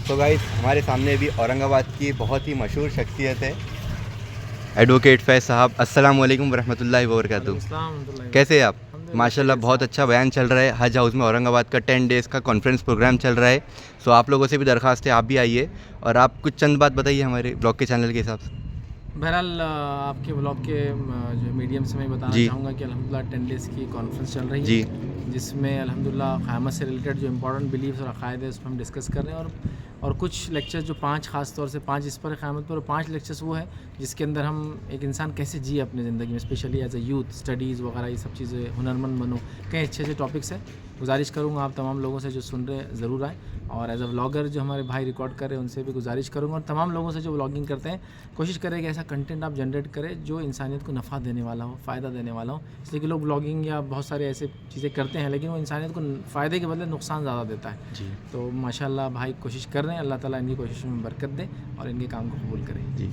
تو گائز ہمارے سامنے بھی اورنگ آباد کی بہت ہی مشہور شخصیت ہے ایڈوکیٹ فیض صاحب. السلام علیکم ورحمۃ اللہ وبرکاتہ. کیسے ہیں آپ؟ ماشاء اللہ بہت اچھا بیان چل رہا ہے. حج ہاؤس میں اورنگ آباد کا 10 days کا کانفرنس پروگرام چل رہا ہے. سو آپ لوگوں سے بھی درخواست ہے آپ بھی آئیے اور آپ کچھ چند بات بتائیے ہمارے بلاگ کے چینل کے حساب سے. بہرحال آپ کے بلاگ کے جو میڈیم سے میں بتانا چاہوں گا کہ الحمدللہ 10 days کی کانفرنس چل رہی ہے جس میں الحمدللہ قیامت سے ریلیٹڈ جو امپورٹنٹ بلیفس اور عقائد ہے اس پہ ہم ڈسکس کر رہے ہیں اور کچھ لیکچرز جو 5 خاص طور سے 5 اس پر قیامت پر اور 5 لیکچرز وہ ہیں جس کے اندر ہم ایک انسان کیسے جیے اپنی زندگی میں specially as a youth studies وغیرہ یہ سب چیزیں ہنرمند بنو کئی اچھے ٹاپکس ہیں. گزارش کروں گا آپ تمام لوگوں سے جو سن رہے ہیں ضرور آئیں اور ایز اے ولاگر جو ہمارے بھائی ریکارڈ کر رہے ہیں ان سے بھی گزارش کروں گا اور تمام لوگوں سے جو ولاگنگ کرتے ہیں کوشش کریں کہ ایسا کنٹینٹ آپ جنریٹ کریں جو انسانیت کو نفع دینے والا ہو فائدہ دینے والا ہو. اس لیے کہ لوگ ولاگنگ یا بہت سارے ایسے چیزیں کرتے ہیں لیکن وہ انسانیت کو فائدے کے بدلے نقصان زیادہ دیتا ہے. تو ماشاء اللہ بھائی کوشش کر رہے ہیں, اللہ تعالیٰ ان کی کوششوں میں برکت دے اور ان کے کام کو قبول کرے.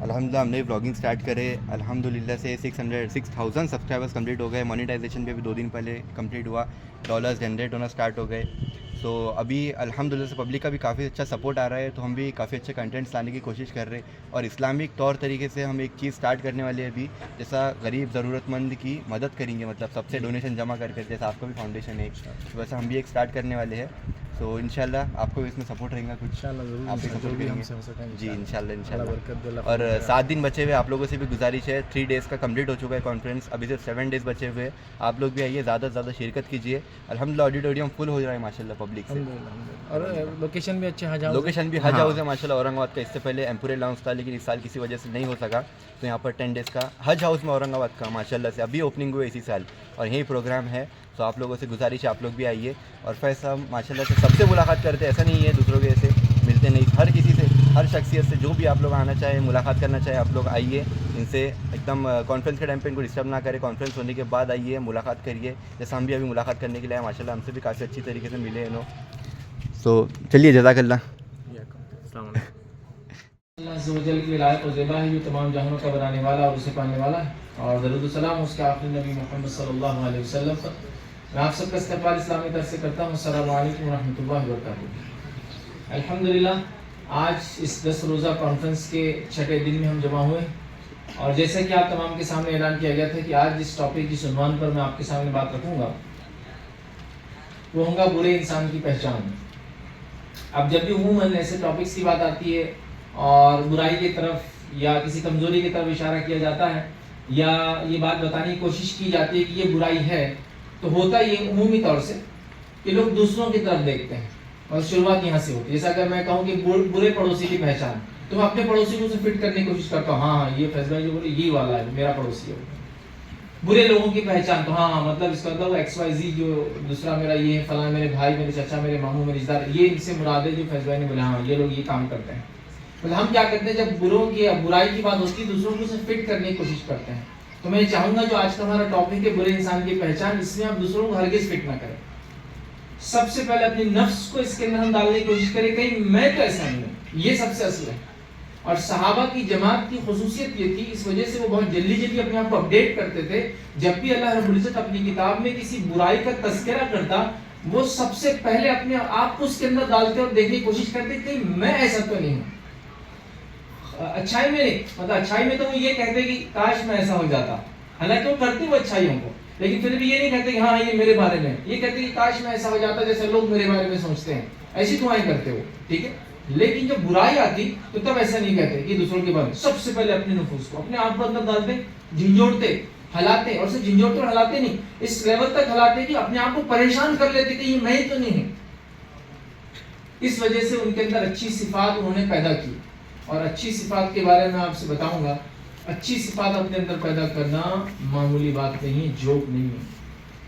الحمدللہ ہم نے بلاگنگ سٹارٹ کرے الحمدللہ سے 6000 سبسکرائبرز کمپلیٹ ہو گئے. مانیٹائزیشن پہ بھی 2 دن پہلے کمپلیٹ ہوا. ڈالرز جنریٹ ہونا سٹارٹ ہو گئے. تو ابھی الحمدللہ سے پبلک کا بھی کافی اچھا سپورٹ آ رہا ہے تو ہم بھی کافی اچھے کنٹینٹس لانے کی کوشش کر رہے ہیں اور اسلامک طور طریقے سے ہم ایک چیز سٹارٹ کرنے والے ہیں ابھی جیسا غریب ضرورت مند کی مدد کریں گے, مطلب سب سے ڈونیشن جمع کر کے جیسا آپ کا بھی فاؤنڈیشن ہے ویسا ہم بھی ایک سٹارٹ کرنے والے ہیں. تو انشاءاللہ آپ کو بھی اس میں سپورٹ رہے گا کچھ آپ بھی سپورٹ کریں گے جی انشاءاللہ. اور 7 دن بچے ہوئے آپ لوگوں سے بھی گزارش ہے 3 days کا کمپلیٹ ہو چکا ہے کانفرنس. ابھی صرف 7 days بچے ہوئے. آپ لوگ بھی آئیے زیادہ سے زیادہ شرکت کیجیے. الحمدللہ آڈیٹوریم فل ہو رہا ہے ماشاءاللہ پبلک سے اور لوکیشن بھی اچھا حج لوکیشن بھی حج ہاؤس ہے ماشاءاللہ اورنگ آباد کا. اس سے پہلے ایمپورے لاؤنج تھا لیکن اس سال کسی وجہ سے نہیں ہو سکا تو یہاں پر 10 days کا حج ہاؤس میں اورنگ آباد کا ماشاءاللہ سے ابھی اوپننگ ہوئی اسی سال اور یہی پروگرام ہے. تو آپ لوگوں سے گزارش ہے آپ لوگ بھی آئیے. اور فیض صاحب ماشاءاللہ سے سب سے ملاقات کرتے ایسا نہیں ہے دوسروں کے ایسے ملتے نہیں, ہر کسی سے ہر شخصیت سے جو بھی آپ لوگ آنا چاہے ملاقات کرنا چاہے آپ لوگ آئیے. ان سے ایک دم کانفرنس کے ٹائم پہ ان کو ڈسٹرب نہ کرے, کانفرنس ہونے کے بعد آئیے ملاقات کریے. جیسے ہم بھی ابھی ملاقات کرنے کے لیے ماشاءاللہ ہم سے بھی کافی اچھی طریقے سے ملے ہیں. تو چلیے جزاک اللہ. السلام علیکم. اللہ عز و جل کی ولایت و زیبا ہے جو تمام جہانوں کا بنانے والا اور اسے پانے والا ہے اور درود و سلام اس کے آخری نبی محمد صلی اللہ علیہ وسلم پر. میں آپ سب کا استقبال اسلامی طرف سے کرتا ہوں. السلام علیکم ورحمۃ اللہ وبرکاتہ. الحمدللہ آج اس 10 روزہ کانفرنس کے 6ٹھے دن میں ہم جمع ہوئے اور جیسا کہ آپ تمام کے سامنے اعلان کیا گیا تھا کہ آج جس ٹاپک جس عنوان پر میں آپ کے سامنے بات رکھوں گا وہ ہوگا برے انسان کی پہچان. اب جب بھی عموماً ایسے ٹاپکس کی بات آتی ہے اور برائی کی طرف یا کسی کمزوری کی طرف اشارہ کیا جاتا ہے یا یہ بات بتانے کی کوشش کی جاتی ہے کہ یہ برائی ہے تو ہوتا یہ عمومی طور سے کہ لوگ دوسروں کی طرف دیکھتے ہیں اور شروعات یہاں سے ہوتی ہے. جیسا اگر میں کہوں کہ برے پڑوسی کی پہچان تو میں اپنے پڑوسی کو فٹ کرنے کی کوشش کرتا ہوں. ہاں یہ فیض بھائی جو بولے یہ والا ہے میرا پڑوسی ہے. برے لوگوں کی پہچان تو ہاں مطلب اس کا مطلب XYZ جو دوسرا میرا یہ ہے فلاں میرے بھائی میرے چچا میرے ماموں میرے رشتہ دار یہ ان سے مراد ہے جو فیض بھائی نے بولا ہاں یہ لوگ یہ کام کرتے ہیں. مطلب ہم کیا کرتے ہیں جب بروں کی برائی کی بات ہوتی ہے دوسروں کو فٹ کرنے کی کوشش کرتے ہیں. تو میں چاہوں گا جو آج کا ہمارا ٹاپک ہے برے انسان کی پہچان اس میں آپ دوسروں کو ہرگز فٹ نہ کریں. سب سے پہلے اپنی نفس کو اس کے اندر ہم ڈالنے کی کوشش کریں کہیں میں تو ایسا نہیں ہوں. یہ سب سے اصل ہے. اور صحابہ کی جماعت کی خصوصیت یہ تھی اس وجہ سے وہ بہت جلدی اپنے آپ کو اپڈیٹ کرتے تھے. جب بھی اللہ رب العزت اپنی کتاب میں کسی برائی کا تذکرہ کرتا وہ سب سے پہلے اپنے آپ کو اس کے اندر ڈالتے اور دیکھنے کی کوشش کرتے کہ میں ایسا تو نہیں ہوں. اچھائی میں نہیں مطلب اچھائی میں تو وہ یہ کہتے کہ کاش میں ایسا ہو جاتا. حالانکہ وہ کرتے وہ اچھائیوں کو لیکن پھر بھی یہ نہیں کہتے کہ ہاں یہ میرے بارے میں, یہ کہتے کہ کاش میں ایسا ہو جاتا جیسے لوگ میرے بارے میں سوچتے ہیں. ایسی دعائیں کرتے ہو ٹھیک ہے. لیکن جب برائی آتی تو تب ایسا نہیں کہتے کہ دوسروں کے بارے میں. سب سے پہلے اپنے نفوس کو اپنے آپ کو اندر ڈالتے جھنجھوڑتے ہلاتے اور صرف جھنجھوڑتے اور ہلاتے نہیں اس لیول تک ہلاتے کہ اپنے آپ کو پریشان کر لیتے کہ یہ میں ہی تو نہیں ہوں. اس وجہ سے ان کے اندر اچھی صفات انہوں نے پیدا کی اور اچھی صفات کے بارے میں آپ سے بتاؤں گا. اچھی صفات اپنے اندر پیدا کرنا معمولی بات نہیں, جوک نہیں ہے.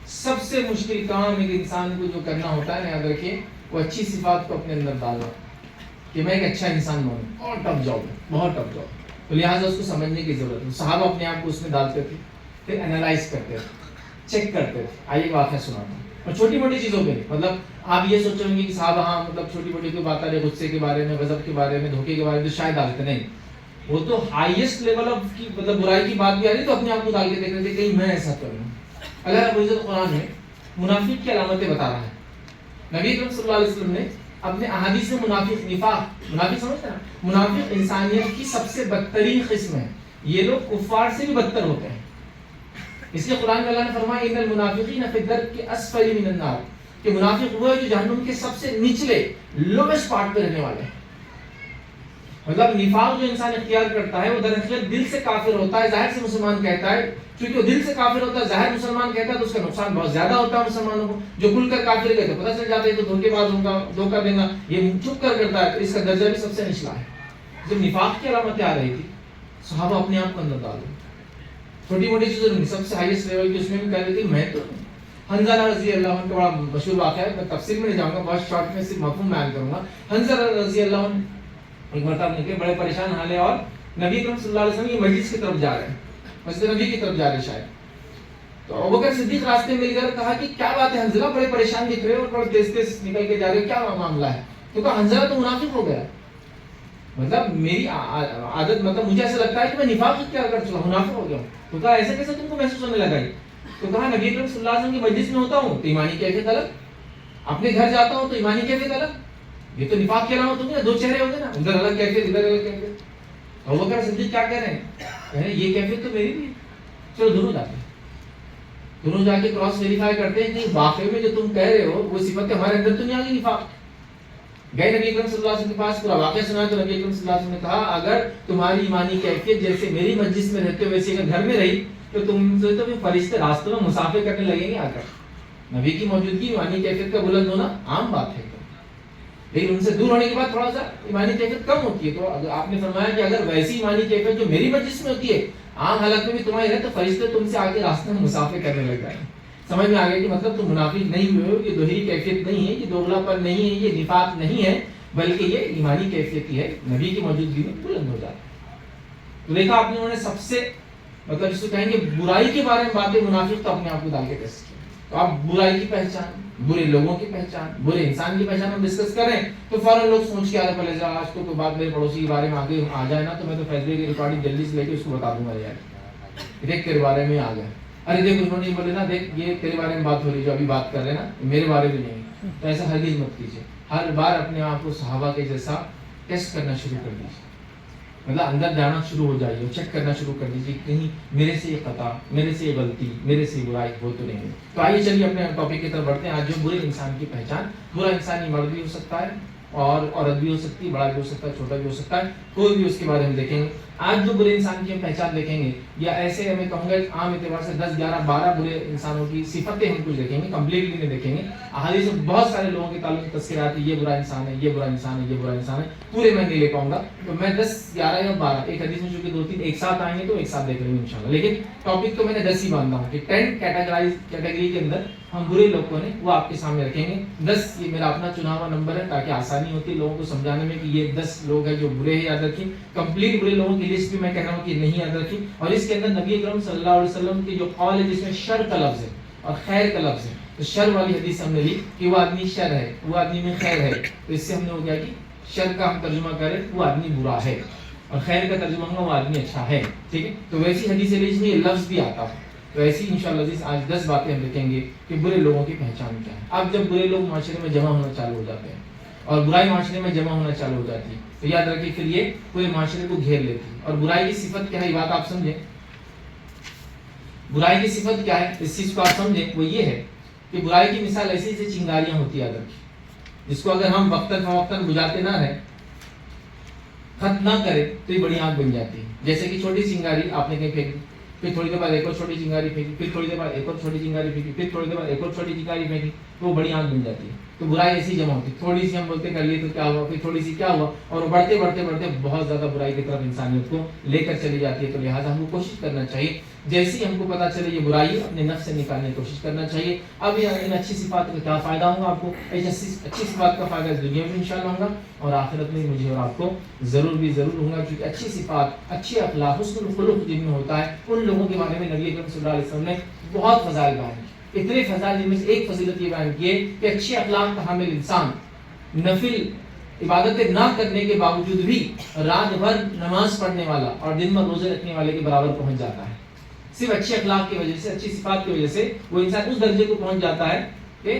سب سے مشکل کام ایک انسان کو جو کرنا ہوتا ہے یاد رکھیے وہ اچھی صفات کو اپنے اندر ڈالنا کہ میں ایک اچھا انسان بنوں. اور ٹف جاب ہے, بہت ٹف جاب. تو لہٰذا اس کو سمجھنے کی ضرورت ہے. صحابہ اپنے آپ کو اس میں ڈالتے تھے پھر انالائز کرتے تھے چیک کرتے تھے. آئیے واقعہ سناتا ہوں. اور چھوٹی موٹی چیزوں پہ مطلب آپ یہ سوچیں گے کہ صاحب ہاں مطلب چھوٹی موٹی کوئی بات آ رہی ہے غصے کے بارے میں غضب کے بارے میں دھوکے کے بارے میں تو شاید ڈالتے نہیں. وہ تو ہائیسٹ لیول آف کی مطلب برائی کی بات بھی آ رہی تو اپنے آپ کو ڈال کے دیکھ رہے تھے کہیں میں ایسا کروں. اللہ رب العزت قرآن میں منافق کی علامتیں بتا رہا ہے. نبی اکرم صلی اللہ علیہ وسلم نے اپنے احادیث میں منافق منافق سمجھتے ہیں، منافق انسانیت کی سب سے بدترین قسم ہے، یہ لوگ کفار سے بھی بدتر ہوتے ہیں. اس لیے قرآن میں اللہ نے فرمایا ان المنافقین فی الدرک اسفل من النار، کہ منافق وہ ہے جو جہنم کے سب سے نچلے لویسٹ پارٹ پہ رہنے والے ہیں. مطلب نفاق جو انسان اختیار کرتا ہے وہ در حقیقت دل سے کافر ہوتا ہے، ظاہر سے مسلمان کہتا ہے، چونکہ وہ دل سے کافر ہوتا ہے ظاہر مسلمان کہتا ہے تو اس کا نقصان بہت زیادہ ہوتا ہے مسلمانوں کو. جو کھل کر کافر کہتے پتہ چل جاتا ہے تو دھوکے باز ہوگا، دھوکہ دینا، یہ چھپ کر کرتا ہے تو اس کا درجہ بھی سب سے نچلا ہے. جب نفاق کی علامتیں آ رہی تھی صحابہ اپنے آپ کو اندر ڈالو، چھوٹی موٹی چیزیں نہیں، سب سے ہائیسٹ لیول کی اس میں بھی کہہ رہی تھی میں تو حنظلہ رضی اللہ عنہ کا بڑا مشہور واقعہ ہے، میں تفصیل میں نہیں جاؤں گا، بہت شارٹ میں صرف مفہوم بیان کروں گا. حنظلہ رضی اللہ عنہ ایک مرتبہ نکلے بڑے پریشان حال ہے اور نبی اکرم صلی اللہ علیہ وسلم کی مجلس کی طرف جا رہے ہیں، مسجد نبی کی طرف جا رہے ہیں شاید. تو ابوبکر صدیق راستے میں مل کر کہا کہ کیا بات ہے حنظلہ، بڑے پریشان دکھ رہے ہو اور بڑے تیز تیز نکل کے جا رہے ہو، کیا معاملہ ہے؟ تو کہا حنظلہ تو منافق ہو گیا. مطلب میری عادت، مطلب مجھے ایسا لگتا ہے کہ میں نفاق اختیار کر چکا، منافق ہو گیا ہوں. تو کہا ایسے کیسے تم کو محسوس ہونے لگا؟ تو کہا نبی اکرم صلی اللہ علیہ وسلم کی مجلس میں ہوتا ہوں تو ایمانی کیفیت الگ، اپنے گھر جاتا ہوں تو ایمانی کیفیت الگ. یہ تو نفاق کہہ رہا ہوں تم نے، دو چہرے ہوتے نا، ادھر الگ کیفیت ادھر الگ کیفیت. ابوبکر صدیق کیا کہہ رہے ہیں؟ کہہ رہے ہیں یہ کیفیت تو میری بھی ہے. چلو دونوں جاتے ہیں، دونوں جا کے کراس ویریفائی کرتے ہیں کہ واقعی میں جو تم کہہ رہے ہو وہ صفت ہمارے اندر تو نہیں آ گئی نفاق. گئے نبی اکرم صلی اللہ علیہ وسلم کے پاس، پورا واقعہ سنا تو نبی اکرم صلی اللہ علیہ وسلم نے کہا اگر تمہاری ایمانی کیفیت جیسے میری مجلس میں رہتے ہو ویسے اگر گھر میں رہی تو تم سے تو فرشتے راستوں میں مسافر کرنے لگیں گے آ کر. نبی کی موجودگی ایمانی کیفیت کا بلند ہونا عام بات ہے، لیکن ان سے دور ہونے کے بعد تھوڑا سا ایمانی کیفیت کم ہوتی ہے. تو آپ نے فرمایا کہ اگر ویسی ایمانی کیفیت جو میری مجلس میں ہوتی ہے عام حالت میں بھی تمہاری رہے تو فرشتے تم سے آگے راستے میں مسافر کرنے لگ جائیں. سمجھ میں آ گیا کہ مطلب تم منافق نہیں ہوئے ہو، یہ دوہری کیفیت نہیں ہے، یہ دوغلا پن نہیں ہے، یہ نفاق نہیں ہے، بلکہ یہ ایمانی کیفیت ہی ہے، نبی کی موجودگی میں بلند ہو جاتا ہے. تو دیکھا آپ نے، انہوں نے سب سے مطلب جس کو کہیں گے برائی کے بارے میں باتیں، منافق تو اپنے آپ کو ڈال کے ٹیسٹ کیا. تو آپ برائی کی پہچان، برے لوگوں کی پہچان، برے انسان کی پہچان ہم ڈسکس کریں تو فوراً لوگ سوچ کے آ رہے پہلے آج تو کوئی بات میرے پڑوسی کے بارے میں آگے آ جائے نا تو میں تو فیصلے کی ریکارڈنگ جلدی سے لے کے اس کو بتا دوں گا یار دیکھ تیرے بارے میں آ گیا. ارے دیکھ انہوں نے بولے نا، دیکھ یہ تیرے بارے میں بات ہو رہی جو ابھی بات کر رہے ہیں نا میرے بارے میں نہیں. تو ایسا ہرگز مت کیجیے. ہر بار اپنے آپ کو صحابہ کے جیسا ٹیسٹ کرنا شروع کر دیجیے، مطلب اندر جانا شروع ہو جائیے، چیک کرنا شروع کر دیجیے کہیں میرے سے یہ خطا، میرے سے یہ غلطی، میرے سے یہ برائی ہو تو نہیں. تو آئیے چلیے اپنے ٹاپک کی طرف بڑھتے ہیں. آج جو برے انسان کی پہچان، برا انسان یہ مرد بھی ہو سکتا ہے اور عورت بھی ہو سکتی ہے، بڑا بھی ہو سکتا ہے، چھوٹا بھی ہو سکتا ہے، کوئی بھی اس کے بارے میں دیکھیں گے. آج جو برے انسان کی ہم پہچان دیکھیں گے یا ایسے میں کہوں گا عام اعتبار سے 10 11 12 برے انسانوں کی صفتیں ہم کچھ دیکھیں گے، کمپلیٹلی نہیں دیکھیں گے. احادیث میں بہت سارے لوگوں کے تعلق تذکرہ آتی ہے، یہ برا انسان ہے، یہ برا انسان ہے، یہ برا انسان ہے. پورے میں نہیں لے پاؤں گا تو میں 10 11 یا 12 ایک حدیث میں چونکہ 2 3 ایک ساتھ آئیں گے تو ایک ساتھ دیکھ لیں گے انشاءاللہ. لیکن ٹاپک تو میں نے 10 ہی باندھا ہوں کہ 10 کیٹیگری کے اندر ہم برے لوگوں نے وہ آپ کے سامنے رکھیں گے. 10 یہ میرا اپنا چنا ہوا نمبر ہے تاکہ آسانی ہوتی ہے لوگوں کو سمجھانے میں کہ یہ 10 لوگ ہیں جو برے ہیں، یاد رکھیں. کمپلیٹ برے لوگوں کی لسٹ بھی میں کہہ رہا ہوں کہ نہیں یاد رکھی. اور اس کے اندر نبی اکرم صلی اللہ علیہ وسلم کی جو قول ہے جس میں شر کا لفظ ہے اور خیر کا لفظ ہے، تو شر والی حدیث ہم نے لی کہ وہ آدمی شر ہے، وہ آدمی میں خیر ہے. تو اس سے ہم نے ہو گیا کہ شر کا ہم ترجمہ کریں وہ آدمی برا ہے اور خیر کا ترجمہ ہوگا وہ آدمی اچھا ہے. ٹھیک ہے، تو ویسی حدیث لی جس میں یہ لفظ بھی آتا ہے. تو ایسی انشاءاللہ عزیز آج 10 باتیں ہم دیکھیں گے کہ برے لوگوں کی پہچان کیا ہے. اب جب برے لوگ معاشرے میں جمع ہونا چالو ہو جاتے ہیں اور برائی معاشرے میں جمع ہونا چالو ہو جاتی ہے تو یاد رکھیے پھر یہ پورے معاشرے کو گھیر لیتی ہے. اور برائی کی صفت کیا ہے یہ بات آپ سمجھیں. برائی کی صفت کیا ہے اس چیز کو آپ سمجھیں. وہ یہ ہے کہ برائی کی مثال ایسی ایسی چنگاریاں ہوتی ہے یاد رکھیے جس کو اگر ہم وقتاً فوقتاً بجھاتے نہ رہیں، ختم نہ کریں تو یہ بڑی آگ بن جاتی ہے. جیسے کہ چھوٹی چنگاری آپ نے کہیں پھینکی، پھر تھوڑی دیر بعد ایک اور چھوٹی چنگاری پھینکی، پھر تھوڑی دیر بعد ایک اور چھوٹی چنگاری پھینکی، پھر تھوڑی دیر بعد ایک اور چھوٹی چنگاری پھینکی تو وہ بڑی آگ بن جاتی ہے. تو برائی ایسی جمع ہوتی ہے، تھوڑی سی ہم بولتے کر لیے تو کیا ہوا، پھر تھوڑی سی کیا ہوا، اور بڑھتے بڑھتے بڑھتے بہت زیادہ برائی کی طرف انسانیت کو لے کر چلی جاتی ہے. تو لہٰذا ہم کو کوشش کرنا چاہیے جیسے ہم کو پتا چلے یہ برائی ہے اپنے نفس سے نکالنے کی کوشش کرنا چاہیے. اب ان اچھی صفات کا کیا فائدہ ہوگا آپ کو؟ اچھی صفات کا فائدہ اس دنیا میں انشاءاللہ ہوگا اور آخرت میں مجھے اور آپ کو ضرور بھی ضرور ہوگا. کیونکہ اچھی صفات، اچھی اخلاق، حسن الخلق جن میں ہوتا ہے ان لوگوں کے بارے میں نبی اکرم صلی اللہ علیہ وسلم نے بہت فضائل بیان کی. اتنے فضائل جن میں سے ایک فضیلت یہ بیان کی ہے کہ اچھے اخلاق کا حامل انسان نفل عبادتیں نہ کرنے کے باوجود بھی رات بھر نماز پڑھنے والا اور دن بھر روزے رکھنے والے کے برابر پہنچ جاتا ہے. صرف اچھے اخلاق کی وجہ سے، اچھی صفات کی وجہ سے وہ انسان اس درجے کو پہنچ جاتا ہے کہ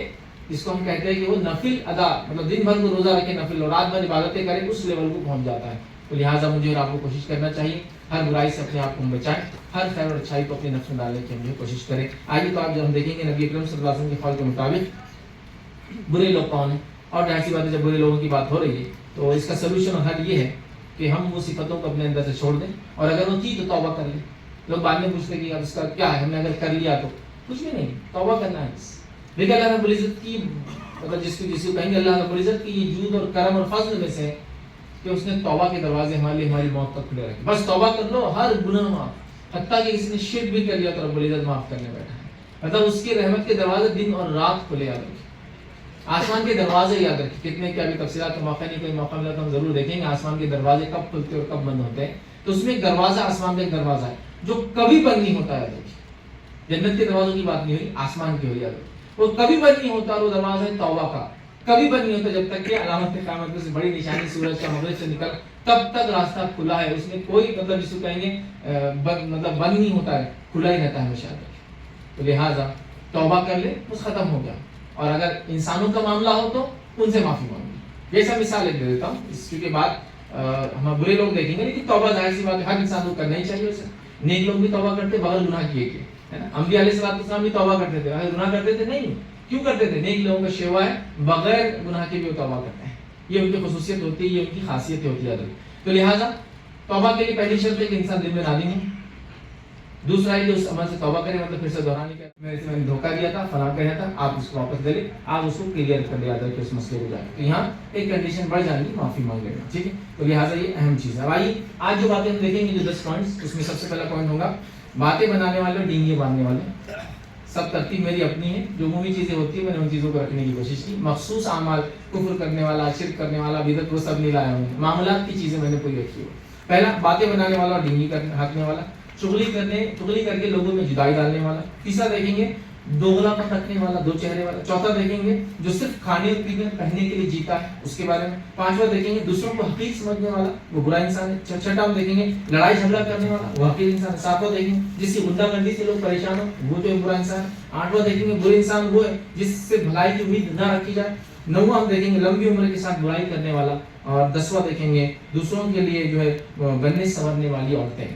جس کو ہم کہتے ہیں کہ وہ نفل ادا مطلب دن بھر کو روزہ رکھے نفل اور رات بھر عبادتیں کرے اس لیول کو پہنچ جاتا ہے. تو لہٰذا مجھے اور آپ کو کوشش کرنا چاہیے ہر برائی سے اپنے آپ کو بچائیں, ہر خیر اور اچھائی کو اپنے نفس میں ڈالنے کی ہم کوشش کریں. آئیے تو آپ جب ہم دیکھیں گے نبی اکرم صلی اللہ علیہ وسلم کے قول کے مطابق برے لوگ کون ہیں, اور ظاہر سی بات ہے جب برے لوگوں کی بات ہو رہی ہے تو اس کا سلوشن اور حل یہ ہے کہ ہم وہ صفتوں کو اپنے اندر سے چھوڑ دیں, اور اگر وہ کی تو توبہ کر لیں. لوگ بعد میں پوچھتے کہ اب اس کا کیا ہے, ہم نے اگر کر لیا تو کچھ بھی نہیں, توبہ کرنا ہے بس. دیکھیں اللہ رب العزت کی مطلب جس کو کہیں گے اللہ رب العزت کی یہ جود اور کرم اور فضل میں سے کہ اس نے توبہ کے دروازے ہمارے لیے ہماری موت تک کھلے رکھے. بس توبہ کر لو, ہر گناہ معاف, حتیٰ کہ کسی نے شرک بھی کر لیا تو رب العزت معاف کرنے بیٹھا ہے. مطلب اس کی رحمت کے دروازے دن اور رات کھلے, یاد رکھیں آسمان کے دروازے یاد رکھیں. کتنے کیا ابھی تفصیلات کا موقع نہیں, کوئی موقع ملا تو ہم ضرور دیکھیں گے آسمان کے دروازے کب کھلتے اور کب بند ہوتے ہیں. تو اس میں ایک دروازہ آسمان کا ایک دروازہ ہے جو کبھی بند نہیں ہوتا, یاد رکھیں. جنت کے دروازوں کی بات نہیں ہوئی, آسمان کی ہوئی, یاد رکھیں وہ کبھی بند نہیں ہوتا. اور وہ دروازہ ہے توبہ کا, کبھی بند نہیں ہوتا جب تک کہ علامت قیامت سے بڑی نشانی سورج کا مغرب سے نکل تب تک راستہ کھلا ہے. اس میں کوئی مطلب جس کو کہیں گے مطلب بند نہیں ہوتا ہے, کھلا ہی رہتا ہے ہمیشہ. تو لہٰذا توبہ کر لے, بس ختم ہو گیا. اور اگر انسانوں کا معاملہ ہو تو ان سے معافی مانگی. یہ سب مثال ایک دے دیتا ہوں, اس کے بعد ہم برے لوگ دیکھیں گے, لیکن توبہ ظاہر سی بات ہے ہر انسان کو کرنا ہی چاہیے. اسے نیک لوگ بھی توبہ کرتے بغیر گناہ کیے کہ, ہے نا. انبیاء علیہ السلام بھی توبہ کرتے تھے, اگر گناہ کرتے تھے نہیں, کیوں کرتے تھے؟ نیک لوگوں کا شیوا ہے بغیر گناہ کے بھی وہ توبہ کرتے ہیں. یہ ان کی خصوصیت ہوتی ہے, یہ ان کی خاصیت ہوتی ہے. تو لہٰذا توبہ کے لیے پہلی شرط ہے کہ انسان دل میں نادم ہو. دوسرا ہے کہ اس عمل سے توبہ کرے, مطلب پھر سے دہرانے کا میں نے دھوکہ دیا تھا, فلاں کہا تھا, آپ اس کو واپس دے لیں, آپ اس کو کلیئر کر لیں, یاد رکھیں اس مسئلے کو جائے. تو یہاں ایک کنڈیشن بڑھ جائے گی, معافی مانگ لینا, ٹھیک ہے. تو لہٰذا یہ اہم چیز ہے. آئیے آج جو باتیں ہم دیکھیں گے جو 10 پوائنٹس, اس میں سب سے پہلا پوائنٹ ہوگا باتیں بنانے والے اور ڈینگے باندھنے والے. سب ترتیب میری اپنی ہے, جو عمومی چیزیں ہوتی ہیں میں نے ان چیزوں کو رکھنے کی کوشش کی. مخصوص اعمال, کفر کرنے والا, شرک کرنے والا, بدعت, وہ سب نہیں لایا ہوں. معاملات کی چیزیں میں نے پوری رکھی ہو. پہلا باتیں بنانے والا اور ڈینگی ہانکنے والا, چغلی کر کے لوگوں میں جدائی ڈالنے والا. تیسرا دیکھیں گے دوغلا پن رکھنے والا, دو چہرے والا. چوتھا دیکھیں گے جو صرف کھانے اور پینے پہننے کے لیے جیتا ہے, اس کے بارے میں. پانچواں دیکھیں گے دوسروں کو حقیر سمجھنے والا, وہ برا انسان ہے. چھٹا ہم دیکھیں گے لڑائی جھگڑا کرنے والا, وہ حقیر انسان ہے. ساتواں دیکھیں گے جس کی غنڈہ گردی سے لوگ پریشان ہو, وہ جو برا انسان ہے. آٹھواں دیکھیں گے برے انسان وہ ہے جس سے بھلائی کی امید نہ رکھی جائے. نواں ہم دیکھیں گے لمبی عمر کے ساتھ برائی کرنے والا. اور 10واں دیکھیں گے دوسروں کے لیے جو ہے بننے سنورنے والی عورتیں.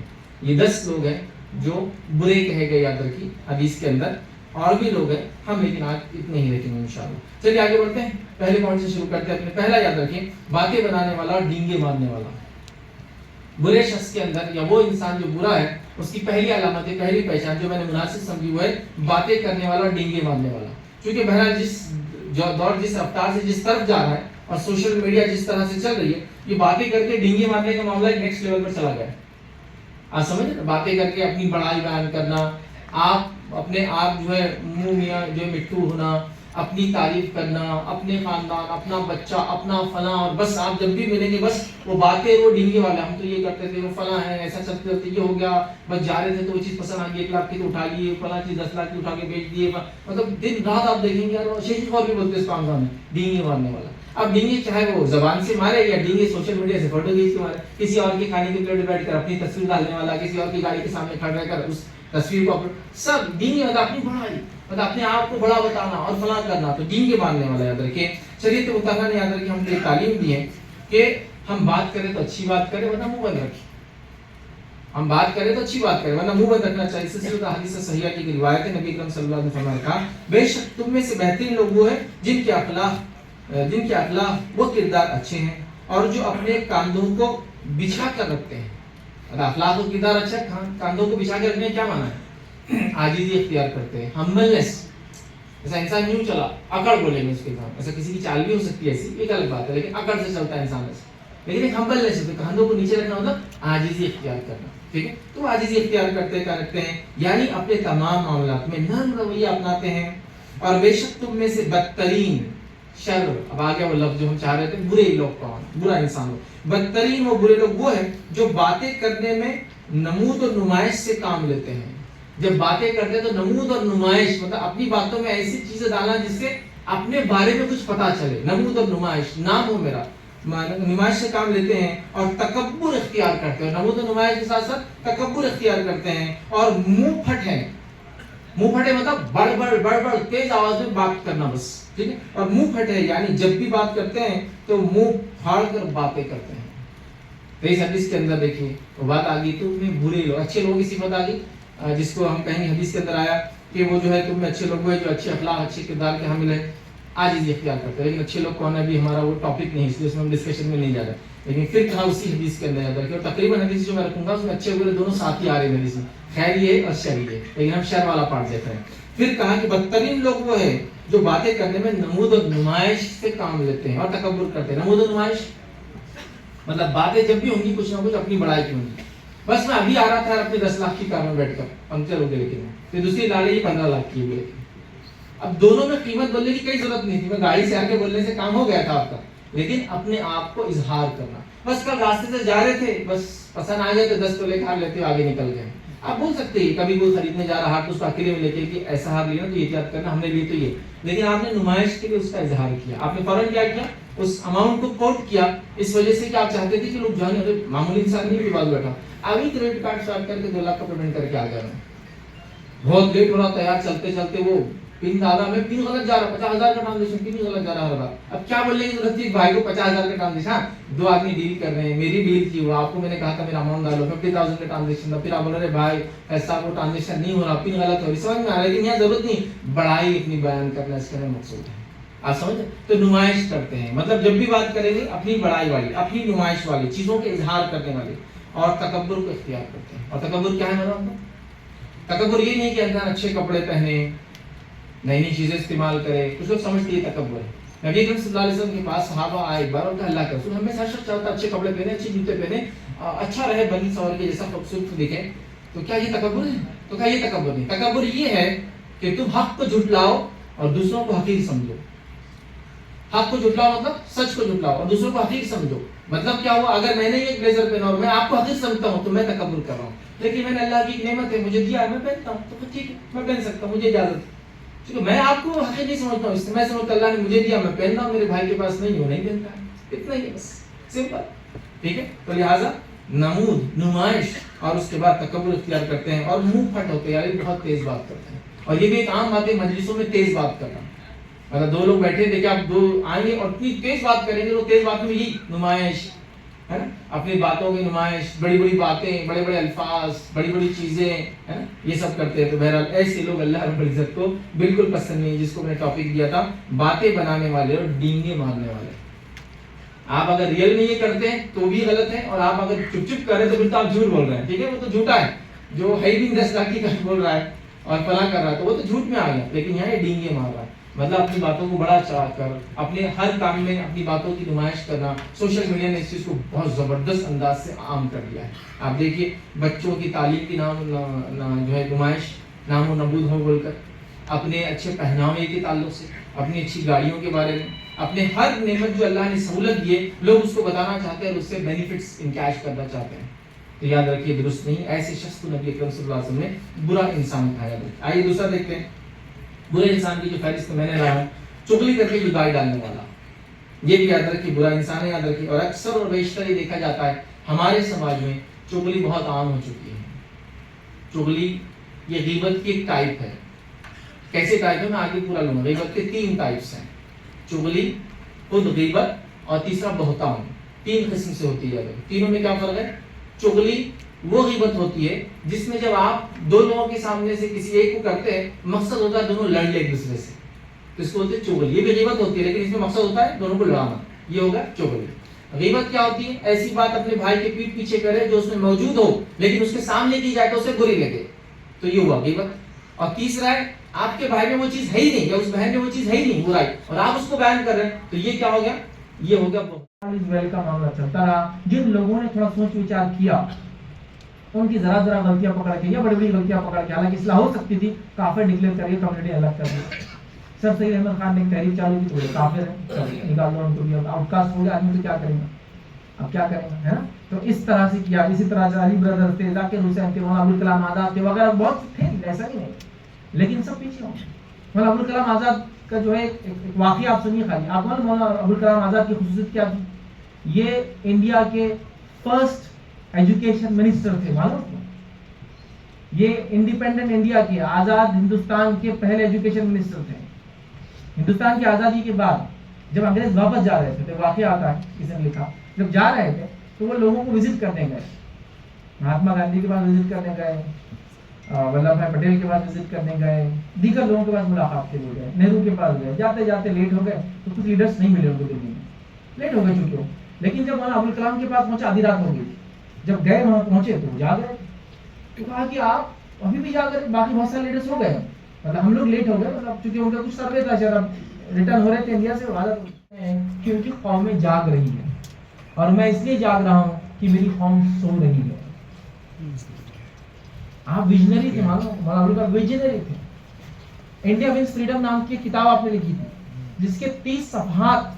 یہ 10 لوگ ہیں جو برے کہے گئے, یاد رکھیے حدیث کے اندر. اور بھی لوگ ہیں, ہم لیکن آج اتنے ہی دیکھیں گے انشاءاللہ. چلیے آگے بڑھتے ہیں, پہلے پوائنٹ سے شروع کرتے ہیں. اپنے پہلا یاد رکھیں باتیں بنانے والا اور ڈینگے مارنے والا. برے شخص کے اندر یا وہ انسان جو برا ہے اس کی پہلی علامت ہے, پہلی پہچان جو میں نے مناسب سمجھی وہ ہے باتیں کرنے والا اور ڈینگے مارنے والا. کیونکہ بہرحال جس دور جس رفتار سے جس طرف جا رہا ہے اور سوشل میڈیا جس طرح سے چل رہی ہے, یہ باتیں کر کے ڈینگے مارنے کا معاملہ ایک نیکسٹ لیول پر چلا گیا ہے. آپ سمجھ رہے, باتیں کر کے اپنی بڑائی بیان کرنا, آپ اپنے آپ جو ہے منہ میاں جو ہے مٹھو ہونا, اپنی تعریف کرنا, اپنے خاندان, اپنا بچہ, اپنا فلاں, اور بس آپ جب بھی ملیں گے بس وہ باتیں, وہ ڈینگے والے, ہم تو یہ کرتے تھے, وہ فلاں ہے, ایسا چلتے ہوتے, یہ ہو گیا, بس جا رہے تھے تو وہ چیز پسند آ گئی, 1 لاکھ کی تو اٹھا لیے, فلاں چیز 10 لاکھ کی اٹھا کے بیچ دیے. مطلب دن رات آپ دیکھیں گے, اور شیخ اور بھی بولتے اس کام میں ڈینگے مارنے والا. اب ڈینگے چاہے وہ زبان سے مارے یا ڈینگے سوشل میڈیا سے فوٹو کھینچ کے مارے, کسی اور کے کھانے کے پلیٹ بیٹھ کر اپنی تصویر ڈالنے والا, کسی اور کی گاڑی کے سامنے کھڑا رہ کر اس تصویر کو سب ڈینگے, مطلب اپنی بڑائی, مطلب اپنے آپ کو بڑا بتانا اور فلاں کرنا, تو ڈینگے مارنے والا. یاد رکھیں شریعت مطالعہ نے یاد رکھیں ہم کو تعلیم دی ہے کہ ہم بات کریں تو اچھی بات کریں ورنہ منہ بند رکھیں. ہم بات کریں تو اچھی بات کریں ورنہ منہ بند رکھنا چاہیے. سلسلہ احادیث صحیحہ کی روایت ہے, نبی اکرم صلی اللہ علیہ وسلم نے کہا بے شک تم میں سے بہترین لوگ وہ ہیں جن کے اخلاق و کردار اچھے ہیں اور جو اپنے کاندھوں کو بچھا کر رکھتے ہیں. اخلاق و کردار اچھا, کاندھوں کو بچھا کے رکھنے کیا مانا ہے؟ عاجزی اختیار کرتے ہیں, ہمبلنس. ایسا انسان یوں چلا, اکڑ بولیں گے اس کے ساتھ, ایسا کسی کی چال بھی ہو سکتی ہے, ایسی ایک الگ بات ہے, لیکن اکڑ سے چلتا ہے انسان ایسے. لیکن ایک ہمبلنس ہوتا ہے, کاندھوں کو نیچے رکھنا مطلب عاجزی اختیار کرنا, ٹھیک ہے. تو عاجزی اختیار کرتے ہیں, یعنی اپنے تمام معاملات میں نرم رویہ اپناتے ہیں. اور بے شک تم میں سے بدترین شر, اب آ گیا وہ لفظ جو ہم چاہ رہے تھے, برے لوگ کون, برا انسان لوگ. بدترین وہ برے لوگ وہ ہیں جو باتیں کرنے میں نمود اور نمائش سے کام لیتے ہیں. جب باتیں کرتے ہیں تو نمود اور نمائش, مطلب اپنی باتوں میں ایسی چیزیں ڈالنا جس سے اپنے بارے میں کچھ پتا چلے. نمود اور نمائش, نام ہو میرا, نمائش سے کام لیتے ہیں. اور تکبر اختیار کرتے ہیں, نمود و نمائش کے ساتھ ساتھ تکبر اختیار کرتے ہیں. اور منہ پھٹ ہے, منہ پھٹے مطلب بڑ بڑ تیز آواز میں بات کرنا, بس ٹھیک ہے. اور منہ پھٹے یعنی جب بھی بات کرتے ہیں تو منہ پھاڑ کر باتیں کرتے ہیں. تو اس حدیث کے اندر دیکھیے وہ بات آ گئی تو میں برے لوگ اچھے لوگوں کی صفت آ گئی جس کو ہم کہیں گے حدیث کے اندر آیا کہ وہ جو ہے تم میں اچھے لوگ ہیں جو اچھے اخلاق اچھے کردار کے حامل ہیں عاجزی اختیار کرتے ہیں. لیکن اچھے لوگ کون ہے بھی ہمارا وہ ٹاپک نہیں اس لیے اس میں ہم ڈسکشن میں نہیں جا رہے. لیکن پھر کہا اسی حدیث کے اندر یاد رکھیں اور تقریباً حدیث جو میں رکھوں گا اس میں اچھے برے دونوں ساتھ ہی آ رہے ہیں حدیث میں خیر یہ اور شر یہ. لیکن ہم شر والا پارٹ دیکھ رہے ہیں. پھر کہا کہ بدترین لوگ وہ ہے جو باتیں کرنے میں نمود و نمائش سے کام لیتے ہیں اور تکبر کرتے ہیں. نمود و نمائش مطلب باتیں جب بھی ہوں گی کچھ نہ کچھ اپنی بڑائی کی ہوں گی. بس میں ابھی آ رہا تھا اپنے 10 لاکھ کی کار میں بیٹھ کر پنکچر ہو گئے لیکن پھر دوسری لاڑی 15 لاکھ کی ہوئی. اب دونوں میں قیمت بولنے کی کوئی ضرورت نہیں تھی. میں گاڑی سے آ کے بولنے سے کام ہو گیا تھا آپ کا. لیکن اپنے آپ کو اظہار کرنا. بس کل راستے سے جا رہے تھے بس پسند آ گئے تو 10 تولے ہار لیتے آگے نکل گئے. آپ بول سکتے ہیں کبھی کوئی خریدنے جا رہا تو اس کو اکیلے میں لے کے کہ ایسا ہار لینا تو احتیاط کرنا ہم نے لی تو یہ. لیکن آپ نے نمائش کے لیے اس کا اظہار کیا. آپ نے فوراً کیا کیا اس اماؤنٹ کو کوٹ کیا اس وجہ سے کہ آپ چاہتے تھے کہ لوگ جانے. معمولی انسان نہیں بھی بات بیٹھا ابھی کریڈٹ کارڈ سوائپ کر کے 2 لاکھ کا پیمنٹ کر کے آ گیا. بہت لیٹ ہو رہا تھا یار چلتے چلتے وہ پن ڈالا میں پن غلط جا رہا 50,000 کا ٹرانزیکشن پن غلط جا رہا ہے. اب کیا بولنے کی ضرورت تھی بھائی کو 50,000 کا ٹرانزیکشن 2 آدمی ڈیل کر رہے ہیں. میری ڈیل کی ہوا آپ کو میں نے کہا تھا میرا اماؤنٹ ڈالو 50,000 کا ٹرانزیکشن تھا. پھر آپ بول رہے بھائی ایسا وہ ٹرانزیکشن نہیں ہو رہا پن غلط ہو رہی. سمجھ میں آ رہا ہے لیکن یہاں ضرورت نہیں بڑائی اتنی بیان کرنا اس کا مقصود ہے. آپ سمجھ تو نمائش کرتے ہیں مطلب جب بھی بات کریں گے اپنی بڑائی والی اپنی نمائش والی چیزوں کے اظہار کرنے والے اور تکبر کو اختیار کرتے ہیں. اور تکبر کیا ہے میرا تکبر یہ نہیں کہ انسان اچھے کپڑے پہنے نئی نئی چیزیں استعمال کرے. کچھ لوگ سمجھتے ہیں تکبر ہے. نبی اکرم صلی اللہ علیہ وسلم کے پاس صحابہ آئے ایک بار اور کہا اللہ کا رسول ہمیں ہر شخص چاہتا ہے اچھے کپڑے پہنے اچھے جوتے پہنے اچھا رہے بنی سنور کے جیسا خوبصورت دکھے. تو کیا یہ تکبر ہے؟ تو کیا یہ تکبر نہیں. تکبر یہ ہے کہ تم حق کو جھٹلاؤ اور دوسروں کو حقیر سمجھو. حق کو جھٹلاؤ مطلب سچ کو جھٹلاؤ اور دوسروں کو حقیر سمجھو. مطلب کیا ہوا اگر میں نے یہ بلیزر پہنا اور میں آپ کو حقیر سمجھتا ہوں تو میں تکبر کر رہا ہوں. لیکن میں نے اللہ کی نعمت ہے مجھے دیا ہے میں پہنتا ہوں تو ٹھیک ہے میں پہن سکتا ہوں مجھے اجازت ہے. کیونکہ میں آپ کو حقیر نہیں سمجھتا ہوں اس سے میں سمجھتا اللہ نے مجھے دیا میں پہنتا ہوں میرے بھائی کے پاس نہیں وہ نہیں پہنتا ہے. اتنا ہی بس سمپل. ٹھیک ہے تو لہٰذا نمود نمائش اور اس کے بعد تکبر اختیار کرتے ہیں اور منہ پھٹ ہوتے ہیں یعنی بہت تیز بات کرتے ہیں. اور یہ بھی ایک عام بات ہے مجلسوں میں تیز بات کرنا. مطلب 2 لوگ بیٹھے دیکھیں آپ 2 آئیں گے اور اتنی تیز بات کریں گے. وہ تیز بات میں یہی نمائش ہے نا اپنی باتوں کی نمائش بڑی بڑی باتیں بڑے بڑے الفاظ بڑی بڑی چیزیں ہے نا یہ سب کرتے ہیں. تو بہرحال ایسے لوگ اللہ رب العزت کو بالکل پسند نہیں جس کو میں نے ٹاپک دیا تھا باتیں بنانے والے اور ڈینگے مارنے والے. آپ اگر ریئل میں یہ کرتے ہیں تو بھی غلط ہے اور آپ اگر چپ چپ کر رہے ہیں تو پھر تو آپ جھوٹ بول رہے ہیں. ٹھیک ہے وہ تو جھوٹا ہے جو ہے بھی 10 لاکھ کی بول رہا ہے اور فلاں کر رہا ہے تو وہ تو جھوٹ میں آ گیا. لیکن یہاں یہ ڈینگے مار رہا ہے مطلب اپنی باتوں کو بڑا چڑھا کر اپنے ہر کام میں اپنی باتوں کی نمائش کرنا. سوشل میڈیا نے اس چیز کو بہت زبردست انداز سے عام کر دیا ہے. آپ دیکھیے بچوں کی تعلیم کی جو ہے نمائش نام و نبود ہو بول کر اپنے اچھے پہناوے کے تعلق سے اپنی اچھی گاڑیوں کے بارے میں اپنے ہر نعمت جو اللہ نے سہولت دی ہے لوگ اس کو بتانا چاہتے ہیں اور اس سے بینیفٹس انکیش کرنا چاہتے ہیں. تو یاد رکھیے درست نہیں. ایسے شخص کو نبی اکرم صلی اللہ علیہ وسلم نے برا انسان کہا. آئیے دوسرا دیکھتے ہیں. برے انسان کی جو فہرست میں نے رہا چغلی کر کے جدائی ڈالنے والا. یہ بھی یاد رکھیے برا انسان ہے. یاد رکھیے اور اکثر اور بیشتر یہ دیکھا جاتا ہے ہمارے سماج میں چغلی بہت عام ہو چکی ہے. چغلی یہ غیبت کی ایک ٹائپ ہے. کیسے ٹائپ ہے میں آگے پورا لوں گا. غیبت کے 3 ٹائپس ہیں. چغلی خود غیبت اور تیسرا بہتان. 3 قسم سے ہوتی ہے. تینوں میں کیا فرق ہے. چغلی وہ غیبت ہوتی ہے جس میں جب آپ 2 لوگوں کے سامنے سے کسی ایک کو کرتے ہیں مقصد ہوتا ہے دونوں لڑ لیں ایک دوسرے سے تو اس کو بولتے ہیں چغلی. یہ بھی غیبت ہوتی ہے لیکن اس میں مقصد ہوتا ہے دونوں کو لڑانا. یہ ہوگا چغلی. غیبت کیا ہوتی ہے ایسی بات اپنے بھائی کے پیٹھ پیچھے کرے جو اس میں موجود ہو لیکن اس کے سامنے کی جائے تو اسے بری لگے تو یہ ہوا غیبت. اور تیسرا ہے آپ کے بھائی میں وہ چیز ہے ہی نہیں یا اس بہن میں وہ چیز ہے ہی نہیں برائی اور آپ اس کو بیان کر رہے ہیں تو یہ کیا ہو گیا. یہ ہو گیا بہت کا معاملہ چلتا رہا. جن لوگوں نے تھوڑا سوچ وچار کیا ان کی ذرا غلطیاں پکڑ کے یا بڑی بڑی غلطیاں پکڑ کے حالانکہ اصلاح ہو سکتی تھی کافر ڈکلیئر کریے کمیونٹی الگ کر دی. سر سید احمد خان نے ایک تحریک چالو کی تو کافر ہے نکال دو ان کو بھی آؤٹ کاسٹ ہو گیا آدمی تو کیا کریں گا اب کیا کریں گا ہے نا. تو اس طرح سے کیا. اسی طرح سے علی بردر تھے ذاکر حسین تھے مولانا ابوالکلام آزاد تھے وغیرہ بہت تھے ایسا ہی نہیں لیکن سب پیچھے ہوں. مولانا ابوالکلام آزاد کا جو ہے ایک واقعہ آپ سنیے خالی. آپ مولانا ابوالکلام آزاد کی خصوصیت کیا تھی. یہ انڈیا کے فرسٹ ایجوکیشن منسٹر تھے. معلوم یہ انڈیپینڈنٹ انڈیا کے آزاد ہندوستان کے پہلے ایجوکیشن منسٹر تھے. ہندوستان کی آزادی کے بعد جب انگریز واپس جا رہے تھے تو واقعہ آتا ہے، کسی نے لکھا، جب جا رہے تھے تو وہ لوگوں کو وزٹ کرنے گئے، مہاتما گاندھی کے پاس وزٹ کرنے گئے، ولبھ بھائی پٹیل کے پاس وزٹ کرنے گئے، دیگر لوگوں کے پاس ملاقات کے لیے گئے، نہرو کے پاس گئے، جاتے جاتے لیٹ ہو گئے تو کچھ لیڈرس نہیں ملے ان کو دلی میں، لیٹ ہو گئے چونکہ، لیکن جب مولانا ابوالکلام کے پاس پہنچا آدھی رات ہو گئی، جب گئے وہاں پہنچے تو جا گئے، تو کہا کہ آپ ابھی بھی جا کر، باقی بہت سارے لیڈرس ہو گئے، مطلب ہم لوگ لیٹ ہو گئے، مطلب چونکہ ان کا کچھ سروے تھا شاید ریٹرن ہو رہے تھے انڈیا سے، کہ ان کی قوم جاگ رہی ہے اور میں اس لیے جاگ رہا ہوں کہ میری قوم سو رہی ہے. آپ ویژنری تھے، مولانا ویژنری تھے. انڈیا ونس فریڈم نام کی کتاب آپ نے لکھی تھی جس کے 30 صفحات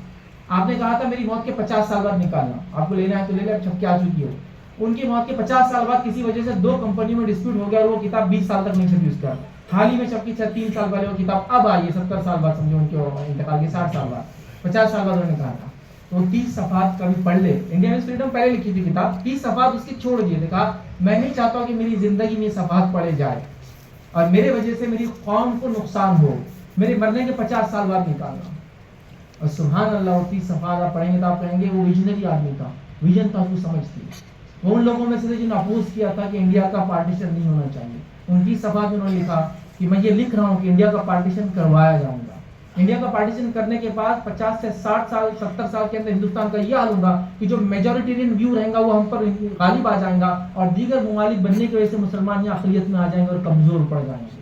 آپ نے کہا تھا میری موت کے 50 سال بعد نکالنا، آپ کو لینا ہے تو لے لیں، چھپ کے آ چکی ہو. ان کی موت کے 50 سال بعد کسی وجہ سے 2 کمپنیوں میں ڈسپیوٹ ہو گیا اور وہ کتاب 20 سال تک نہیں چھپی. اس کا حال ہی میں چھپی 3 سال پہلے وہ کتاب اب آئی ہے، 70 سال بعد، سمجھو ان کے انتقال کے 60 سال بعد، 50 سال بعد انہوں نے کہا تھا. تو 30 صفحات کبھی پڑھ لے. انڈیا ونس فریڈم پہلے لکھی تھی کتاب، 30 صفحات اس کے چھوڑ دیے تھے. کہا میں نہیں چاہتا کہ میری زندگی میں صفحات پڑھے جائے اور میرے وجہ سے میری قوم کو نقصان ہو، میرے مرنے کے 50 سال بعد نکالنا. اور سبحان اللہ، وہ 30 صفحات آپ پڑھیں گے تو آپ کہیں گے وہ ویژنری آدمی تھا، ویژن تھا، اس کو سمجھ تھی. وہ ان لوگوں میں سے جنہوں نے اپوز کیا تھا کہ انڈیا کا پارٹیشن نہیں ہونا چاہیے. ان 30 صفحات میں انہوں نے لکھا کہ میں یہ لکھ رہا ہوں کہ انڈیا کا پارٹیشن کروایا جاؤں گا. انڈیا کا پارٹیشن کرنے کے بعد 50 سے 60 سال 70 سال کے اندر ہندوستان کا یہ حال ہوگا کہ جو میجورٹیرین ویو رہے گا وہ ہم پر غالب آ جائیں گا اور دیگر ممالک بننے کی وجہ سے مسلمان یہاں اقلیت میں آ جائیں گے اور کمزور پڑ جائیں گے.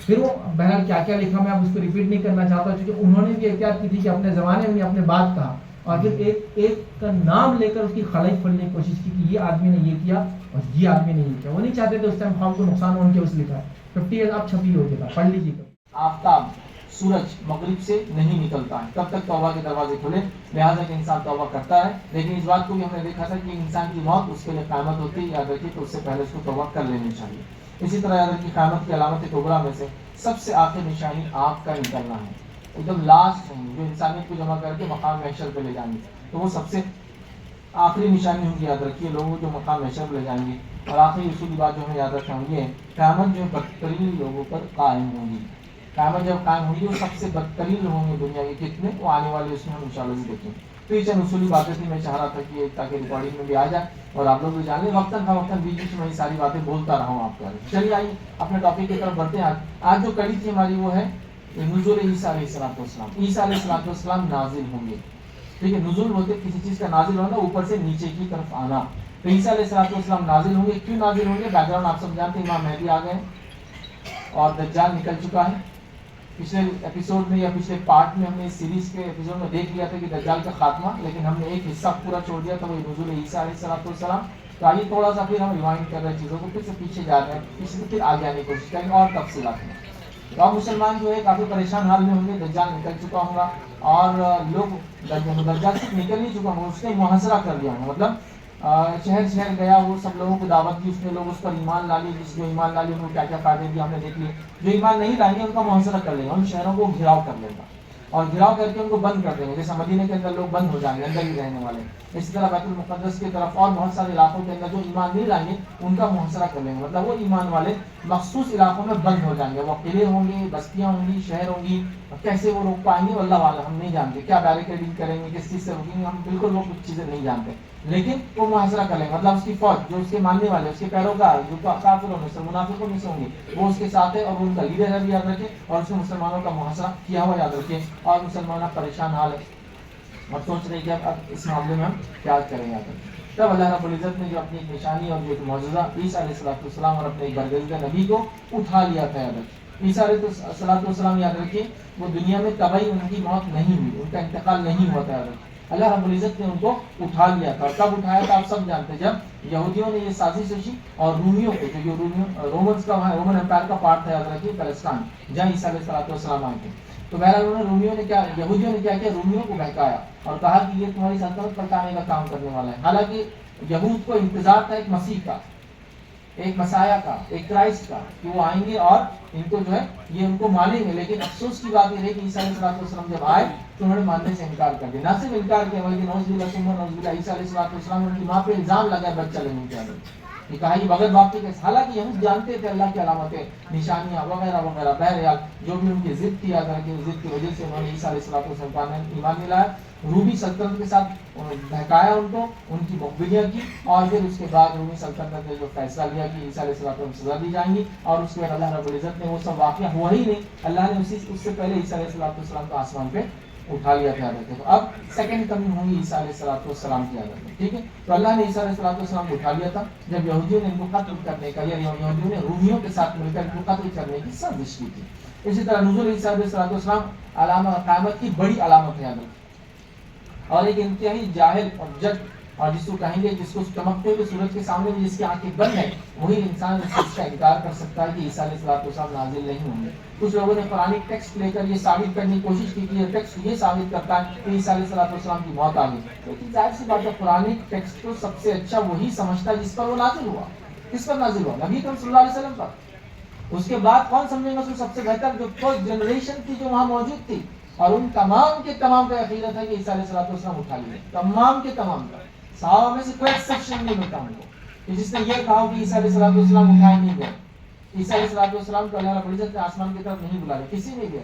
پھر وہ بہرحال کیا کیا لکھا میں اب اس کو ریپیٹ نہیں کرنا چاہتا کیونکہ انہوں نے بھی احتیاط کی تھی کہ اپنے زمانے میں اپنے بات کہا اور پھر ایک کا نام لے کر اس کی خلائی کھولنے کی کوشش کی کہ یہ آدمی نے یہ کیا اور یہ آدمی نے یہ کیا. وہ نہیں چاہتے تھے اس ٹائم قوم کو نقصان ہو، ان کے اس لکھا ہے 50 ایئر اب چھپی ہو گیا. پڑھ لیجیے. آفتاب سورج مغرب سے نہیں نکلتا ہے تب تک توبہ کے دروازے کھلے، لہٰذا کہ انسان توبہ کرتا ہے. لیکن اس بات کو بھی ہم نے دیکھا تھا کہ انسان کی موت اس کے لیے قیامت ہوتی ہے، یاد رکھیے، تو اس سے پہلے اس کو توبہ کر لینی چاہیے. اسی طرح یاد رکھیے قیامت کی علامت کبریٰ میں سے سب سے آخری نشانی آنکھ کا نکلنا ہے، ایک دم لاسٹ جو انسانیت کو جمع کر کے مقام محشر پہ لے جائیں گے. تو وہ سب سے آخری نشانی ہوگی، یاد رکھیے، لوگوں جو مقام محشر پہ لے جائیں گے. اور آخری اصولی بات جو ہمیں یاد رکھنا ہوگی ہے، قیامت جو بدترین لوگوں پر قائم ہوگی. قیامت جب قائم ہوگی وہ سب سے بدترین لوگ ہوں گے دنیا کے، کتنے وہ آنے والے اس میں ہم انشاءاللہ بھی دیکھیں. تو یہ چند اصولی باتیں تھیں، میں چاہ رہا تھا کہ تاکہ ریکارڈنگ میں بھی آ جائے اور آپ لوگ بھی جان لیں. وقتاً فوقتاً بیچ بیچ میں یہ ساری باتیں بولتا رہا ہوں آپ کے. چلیے آئیے اپنے ٹاپک کی طرف بڑھتے ہیں. آج جو کڑی تھی ہماری وہ ہے نزول عیسیٰ علیہ السلام. عیسیٰ علیہ السلام نازل ہوں گے. ٹھیک ہے، نزول ہوتے کسی چیز کا نازل ہونا، اوپر سے نیچے کی طرف آنا. تو عیسیٰ علیہ السلام نازل ہوں گے. کیوں نازل ہوں گے؟ بیک گراؤنڈ آپ سب جانتے ہیں، امام مہدی آ گئے اور دجال نکل چکا ہے. پچھلے ایپیسوڈ میں یا پچھلے پارٹ میں ہم نے اس سیریز کے ایپیسوڈ میں دیکھ لیا تھا کہ دجال کا خاتمہ، لیکن ہم نے ایک حصہ پورا چھوڑ دیا تھا، وہ نزول عیسیٰ علیہ السلام. تو آئیے تھوڑا سا پھر ہم ریوائنڈ کر رہے ہیں چیزوں کو، پھر سے پیچھے جا رہے ہیں، پیچھے سے پھر آگے آنے کی کوشش کریں گے اور تفصیلات میں. تو اب مسلمان جو ہے کافی پریشان حال میں ہوں گے. دجال نکل چکا ہوگا اور لوگ دجال صرف نکل نہیں چکا ہوگا، اس نے محاصرہ کر لیا ہوگا. مطلب شہر شہر گیا، وہ سب لوگوں کو دعوت دی اس نے، لوگ اس پر ایمان لا لیے. جس جو ایمان لا لیے ان کو کیا کیا فائدے دیے ہم نے دیکھ لیے. جو ایمان نہیں لائیں گے ان کا محاصرہ کر لے گا، ان شہروں کو گھراؤ کر لے گا اور گھراؤ کر کے ان کو بند کر دیں گے. جیسا مدینہ کے اندر لوگ بند ہو جائیں گے، اندر ہی رہنے والے. اسی طرح بیت المقدس کی طرف اور بہت سارے علاقوں کے اندر جو ایمان نہیں لائیں گے ان کا محاصرہ کر لیں گے. مطلب وہ ایمان والے مخصوص علاقوں میں بند ہو جائیں گے. وہ قلعے ہوں گے، بستیاں ہوں گی، شہر ہوں گی. کیسے وہ روک پائیں گے اللہ والا ہم نہیں جانتے. کیا بیریکیڈنگ کریں گے، کس چیز سے روکیں گے، ہم بالکل وہ کچھ چیزیں نہیں جانتے. لیکن وہ محاصرہ کر لیں گے. مطلب اس کی فوج جو اس کے ماننے والے، اس کے پیروکار جو کافروں میں سے منافقوں میں سے ہوں گے وہ اس کے ساتھ ہے اور وہ ان کا لیڈر ہے بھی، یاد رکھیں. اور اس نے مسلمانوں کا محاصرہ کیا ہوا، یاد رکھیں. اور مسلمان پریشان حال ہے اور سوچ رہے کہ اب اس معاملے میں ہم کیا کریں. یاد رکھیں تب اللہ رب العزت نے جو اپنی ایک نشانی اور جو ایک معجزہ عیسیٰ علیہ السلام اور اپنے ایک برگزیدہ نبی کو اٹھا لیا تھا. یاد رکھیں عیسیٰ علیہ السلام، یاد رکھیں وہ دنیا میں طبعی ان کی موت نہیں ہوئی، ان کا انتقال نہیں ہوا تھا. یاد رکھیں اللہ رب العزت نے ان کو اٹھا لیا تھا. اور کب اٹھایا تھا آپ سب جانتے ہیں، جب یہودیوں نے یہ سازش رچی اور رومیوں کو، جو رومنس کا رومن امپائر کا پارٹ تھا، یاد رکھیے فلسطین، جہاں عیسیٰ علیہ السلام آئے تھے. تو بہرحال یہودیوں نے کیا کیا، رومیوں کو بہکایا اور کہا کہ یہ تمہاری سلطنت پلٹانے کا کام کرنے والا ہے. حالانکہ یہود کو انتظار تھا ایک مسیح کا، ایک مسایہ کا، ایک کرائسٹ کا، کہ وہ آئیں گے اور ان کو جو ہے یہ ان کو مانیں گے. لیکن افسوس کی بات یہ ہے کہ عیسیٰ علیہ السلام جب آئے تو انہوں نے ماننے سے انکار کر دیا. نہ صرف انکار کیا بلکہ نعوذ باللہ ثم نعوذ باللہ عیسیٰ علیہ السلام ان کی ماں پہ الزام لگا بچہ لینے کے. کہ کہا یہ بغیر باپ کے کیسے، حالانکہ یہود جانتے تھے اللہ کی علامتیں نشانیاں وغیرہ وغیرہ، بہرحال جو بھی ان کی ضد تھی اگر کہ ضد کی وجہ سے انہوں نے عیسیٰ علیہ السلام نے ایمان نہیں لایا، رومی سلطنت کے ساتھ بہکایا ان کو، ان کی مقبولیاں کی، اور پھر اس کے بعد رومی سلطنت نے جو فیصلہ لیا کہ عیسیٰ علیہ السلام کو سزا دی جائیں گی، اور اس کے بعد اللہ رب العزت نے وہ سب واقعہ ہوا ہی نہیں، اللہ نے اس سے پہلے عیسیٰ علیہ السلام کو آسمان پہ اٹھا لیا تھا حضرت کو. اب سیکنڈ کمنگ ہوں گی عیسیٰ علیہ السلام کی حضرت میں. ٹھیک ہے، تو اللہ نے عیسیٰ علیہ السلام کو اٹھا لیا تھا جب یہودیوں نے ان کو قتل کرنے کا، یا یہودیوں نے رومیوں کے ساتھ مل کر ان کو قتل کرنے کی سازش کی تھی. اسی طرح نزول عیسیٰ علیہ السلام علامہ قیامت کی بڑی علامت ہے حضرت، اور ایک انتہائی جاہل اور جج، اور جس کو کہیں گے جس کو چمکتے ہوئے سورج کے سامنے بھی جس کی آنکھیں بند ہیں، وہی انسان اس چیز کا انکار کر سکتا ہے کہ عیسیٰ علیہ السلام نازل نہیں ہوں گے. کچھ لوگوں نے قرآن ٹیکسٹ لے کر یہ ثابت کرنے کی کوشش کی کہ یہ ٹیکسٹ یہ ثابت کرتا ہے کہ عیسیٰ علیہ السلام کی موت آ گئی. لیکن ظاہر سی بات ہے قرآن ٹیکسٹ کو سب سے اچھا وہی سمجھتا ہے جس پر وہ نازل ہوا. کس پر نازل ہوا؟ نبی کریم صلی اللہ علیہ وسلم پر. اس کے بعد کون سمجھے گا اس کو سب سے بہتر؟ جو فرسٹ جنریشن تھی جو وہاں موجود تھی، اور ان تمام کے تمام کا عقیدت ہے کہ عیسیٰ علیہ السلام اٹھا لیے، تمام کے تمام کا. صحابہ میں سے کوئی ایکسپشن نہیں ہوتا ان کو کہ جس نے یہ کہا کہ عیسیٰ علیہ السلام اٹھائے نہیں گئے. عیسیٰ علیہ السلام کو اللہ رب العزت نے آسمان کی طرف نہیں بلایا، کسی نے بھی.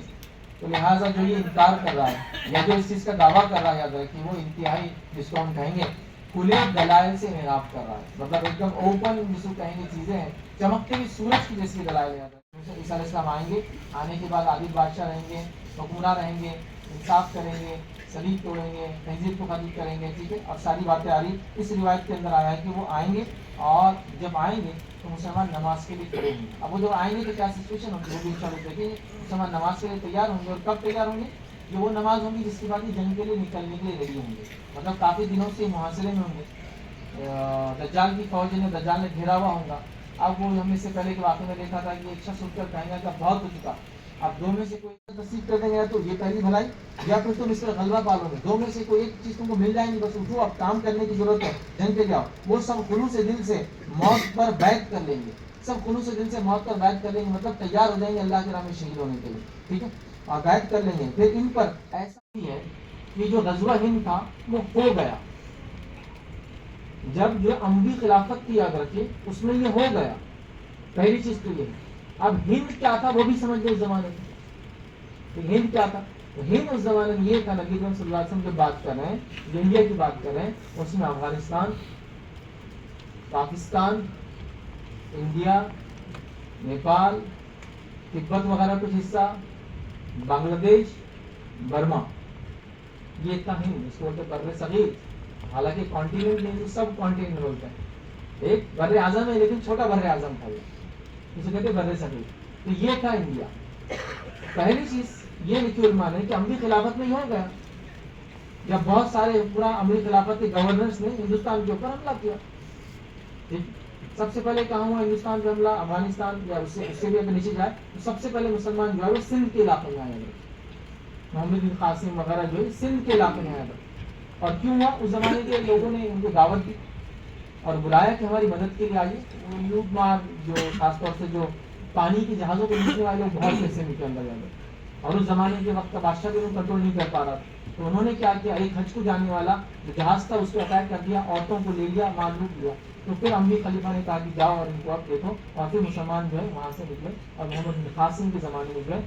تو لہٰذا جو یہ انکار کر رہا ہے یا جو اس چیز کا دعویٰ کر رہا ہے، یاد رکھیے وہ انتہائی جس کو ہم کہیں گے کھلے دلائل سے انحراف کر رہا ہے. مطلب ایک دم اوپن جس کو کہیں گے چیزیں ہیں، چمکتے ہوئے سورج کی جیسی دلائل ہے. عیسیٰ علیہ السلام آئیں گے، آنے کے بعد عادل بادشاہ رہیں گے، حکمراں رہیں گے، انصاف کریں گے، صلیب توڑیں گے، تہذیب کو ختم کریں گے. ٹھیک ہے، اور ساری باتیں آ رہی اس روایت کے اندر آیا ہے کہ وہ آئیں گے، اور جب آئیں گے تو مسلمان نماز کے لیے کھڑے ہوں گے. اب وہ جب آئیں گے تو کیا سچویشن ہوگی وہ بھی انشاءاللہ دیکھیں گے. مسلمان نماز کے لیے تیار ہوں گے، اور کب تیار ہوں گے؟ جو وہ نماز ہوگی جس کے بعد یہ جنگ کے لیے نکلنے کے لیے ریڈی ہوں گے. مطلب کافی دنوں سے محاصرے میں ہوں گے، دجال کی فوج نے دجال نے گھیرا ہوا ہوگا. اب وہ ہم اس سے پہلے کے واقعے میں دیکھا تھا کہ ایک شخص اٹھ کر کہیں گا کہ بہت ہو چکا، اب دو میں سے کوئی تصدیق کر دیں گے، تو یہ پہلی بھلائی، یا پھر تم اس پر غلبہ پالو گے. دو میں سے کوئی ایک چیز تم کو مل جائے گی، بس اٹھو، اب کام کرنے کی ضرورت ہے، جنگ پہ جاؤ. وہ سب خلوص دل سے موت پر بیعت کر لیں گے، سب خلوص دل سے موت پر بیعت کر لیں گے، مطلب تیار ہو جائیں گے اللہ کے راہ میں شہید ہونے کے لیے. ٹھیک ہے، اور بیعت کر لیں گے. پھر ان پر ایسا بھی ہے کہ جو غزوہ ہند تھا وہ ہو گیا، جب جو اموی خلافت کی یاد رکھیے اس میں یہ ہو گیا. پہلی چیز تو یہ ہے. اب ہند کیا تھا وہ بھی سمجھ گئے اس زمانے میں. ہند کیا تھا؟ ہند اس زمانے میں یہ تھا، نبی کریم صلی اللہ علیہ وسلم کی بات کر رہے ہیں، جو انڈیا کی بات کر رہے ہیں، اس میں افغانستان، پاکستان، انڈیا، نیپال، تبت وغیرہ کچھ حصہ، بنگلہ دیش، برما، یہ تھا ہند. اس کو بولتے بر صغیر. حالانکہ کانٹیننٹ نہیں، سب کانٹیننٹ بولتے ہیں. ایک بر اعظم ہے لیکن چھوٹا بر اعظم تھا، اسے کہتے بر صغیر. تو یہ تھا انڈیا. پہلی چیز یہ لکھی علماء نے کہ اموی خلافت میں ہی ہو گیا، جب بہت سارے پورا اموی خلافت کے گورنرز نے ہندوستان کے اوپر حملہ کیا. سب سے پہلے کہاں ہوا ہندوستان پہ حملہ؟ افغانستان، یا اس سے بھی اگر نیچے جائے تو سب سے پہلے مسلمان جو ہے وہ سندھ کے علاقے میں آئے. محمد بن قاسم وغیرہ جو ہے سندھ کے علاقے میں آئے. اور کیوں ہوا؟ اس زمانے کے لوگوں نے ان کو دعوت دی اور بلایا کہ ہماری مدد کے لیے آئیے. لوٹ مار جو خاص طور سے جو پانی کے جہازوں کو نیچنے والے لوگ بہت پیسے ان کے اندر جاتے، اور اس زمانے کے وقت کا بادشاہ بھی انہوں کنٹرول نہیں کر پا رہا. تو انہوں نے کیا کیا، ایک حج کو جانے والا جو جہاز تھا اس کو اٹیک کر دیا، عورتوں کو لے لیا، مال لوٹ لیا. تو پھر اموی خلیفہ نے کہا کہ جاؤ اور ان کو اب دیکھو، اور پھر مسلمان جو ہے وہاں سے نکلے اور محمد بن قاسم کے زمانے میں جو ہے